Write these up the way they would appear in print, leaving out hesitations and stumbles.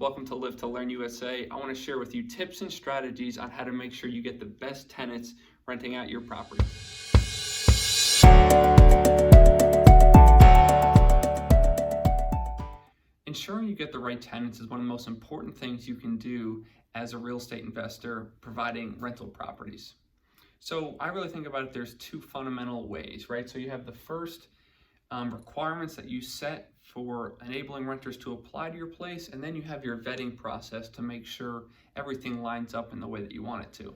Welcome to Live to Learn USA. I want to share with you tips and strategies on how to make sure you get the best tenants renting out your property. Ensuring you get the right tenants is one of the most important things you can do as a real estate investor providing rental properties. So I really think about it, there's two fundamental ways, right? So you have the first requirements that you set for enabling renters to apply to your place, and then you have your vetting process to make sure everything lines up in the way that you want it to.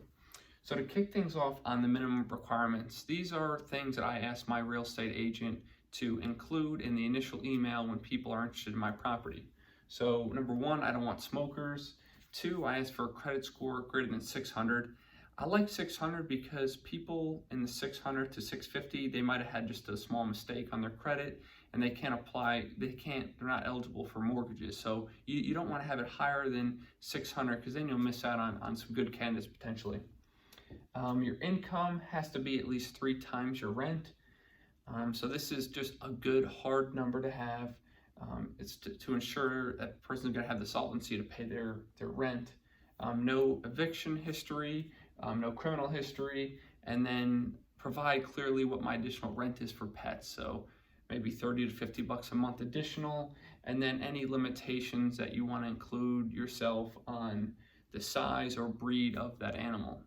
So to kick things off on the minimum requirements, these are things that I ask my real estate agent to include in the initial email when people are interested in my property. So number one, I don't want smokers. Two, I ask for a credit score greater than 600. I like 600 because people in the 600 to 650, they might have had just a small mistake on their credit and they can't apply, they're not eligible for mortgages. So you don't want to have it higher than 600 because then you'll miss out on some good candidates potentially. Your income has to be at least 3 times your rent. So this is just a good hard number to have. It's to ensure that the person is going to have the solvency to pay their rent. No eviction history, no criminal history, and then provide clearly what my additional rent is for pets. So maybe 30 to 50 bucks a month additional, and then any limitations that you want to include yourself on the size or breed of that animal.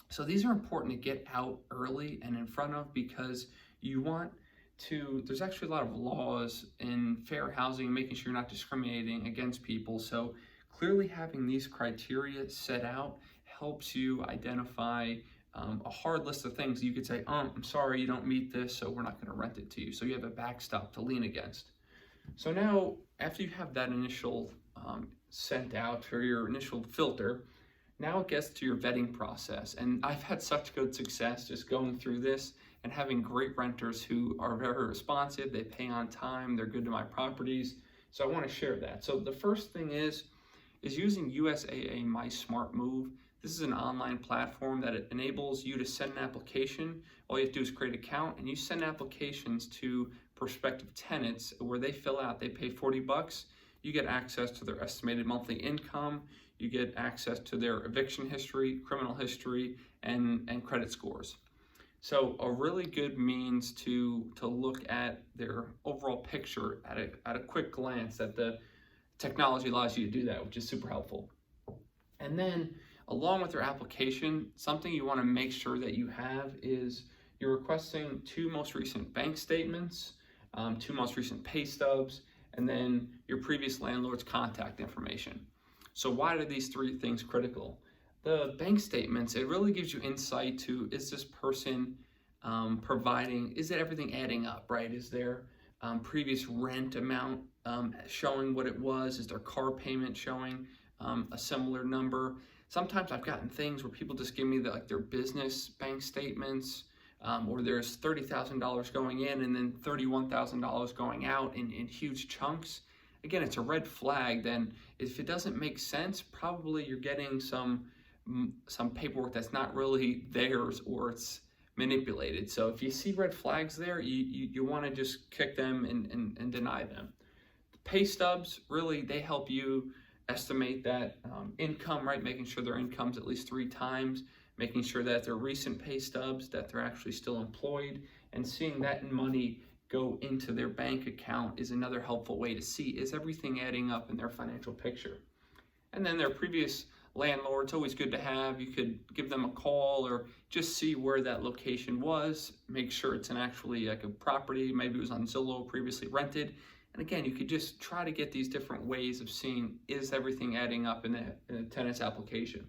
So these are important to get out early and in front of because you want to, there's actually a lot of laws in fair housing, making sure you're not discriminating against people. So clearly having these criteria set out helps you identify a hard list of things. You could say, I'm sorry, you don't meet this, so we're not going to rent it to you. So you have a backstop to lean against. So now, after you have that initial sent out for your initial filter, now it gets to your vetting process. And I've had such good success just going through this and having great renters who are very responsive, they pay on time, they're good to my properties. So I want to share that. So the first thing is using USAA My Smart Move. This is an online platform that it enables you to send an application. All you have to do is create an account and you send applications to prospective tenants where they fill out, they pay 40 bucks. You get access to their estimated monthly income. You get access to their eviction history, criminal history, and credit scores. So a really good means to look at their overall picture at a quick glance, that the technology allows you to do that, which is super helpful. And then along with your application, something you want to make sure that you have is you're requesting 2 most recent bank statements, 2 most recent pay stubs, and then your previous landlord's contact information. So why are these 3 things critical? The bank statements, it really gives you insight to, is this person providing, is it everything adding up, right? Is their previous rent amount showing what it was? Is their car payment showing a similar number? Sometimes I've gotten things where people just give me their business bank statements, or there's $30,000 going in and then $31,000 going out in huge chunks. Again, it's a red flag. Then if it doesn't make sense, probably you're getting some paperwork that's not really theirs or it's manipulated. So if you see red flags there, you want to just kick them and deny them. The pay stubs, really, they help you estimate that income, right? Making sure their income's at least 3 times, making sure that their recent pay stubs, that they're actually still employed, and seeing that money go into their bank account is another helpful way to see, is everything adding up in their financial picture? And then their previous landlord, it's always good to have. You could give them a call or just see where that location was, make sure it's actually like a property, maybe it was on Zillow, previously rented. And again, you could just try to get these different ways of seeing, is everything adding up in the tenant's application?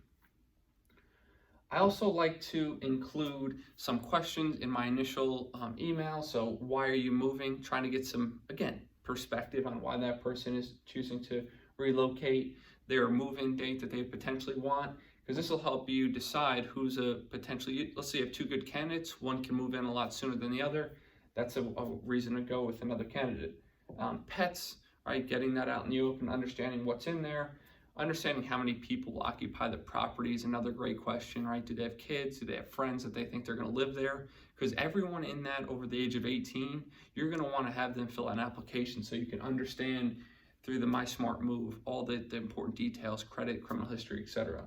I also like to include some questions in my initial email. So why are you moving? Trying to get some, again, perspective on why that person is choosing to relocate, their move-in date that they potentially want, because this will help you decide who's a potentially, let's say you have 2 good candidates, one can move in a lot sooner than the other. That's a reason to go with another candidate. Pets, right, getting that out in the open, understanding what's in there. Understanding how many people occupy the property is another great question, right? Do they have kids? Do they have friends that they think they're going to live there? Because everyone in that over the age of 18, you're going to want to have them fill out an application so you can understand through the My Smart Move, all the important details, credit, criminal history, etc.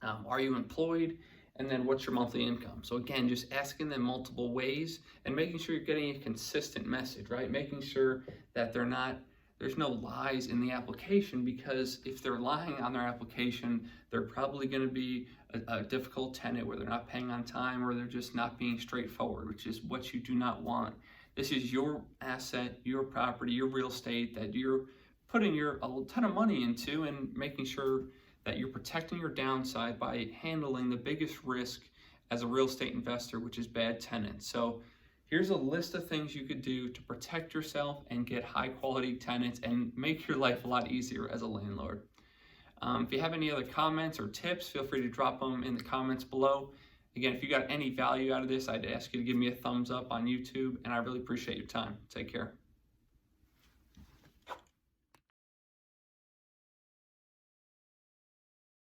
Are you employed? And then what's your monthly income? So again, just asking them multiple ways and making sure you're getting a consistent message, right? Making sure that there's no lies in the application, because if they're lying on their application, they're probably going to be a difficult tenant where they're not paying on time, or they're just not being straightforward, which is what you do not want. This is your asset, your property, your real estate that you're putting a ton of money into, and making sure that you're protecting your downside by handling the biggest risk as a real estate investor, which is bad tenants. So here's a list of things you could do to protect yourself and get high quality tenants and make your life a lot easier as a landlord. If you have any other comments or tips, feel free to drop them in the comments below. Again, if you got any value out of this, I'd ask you to give me a thumbs up on YouTube, and I really appreciate your time. Take care.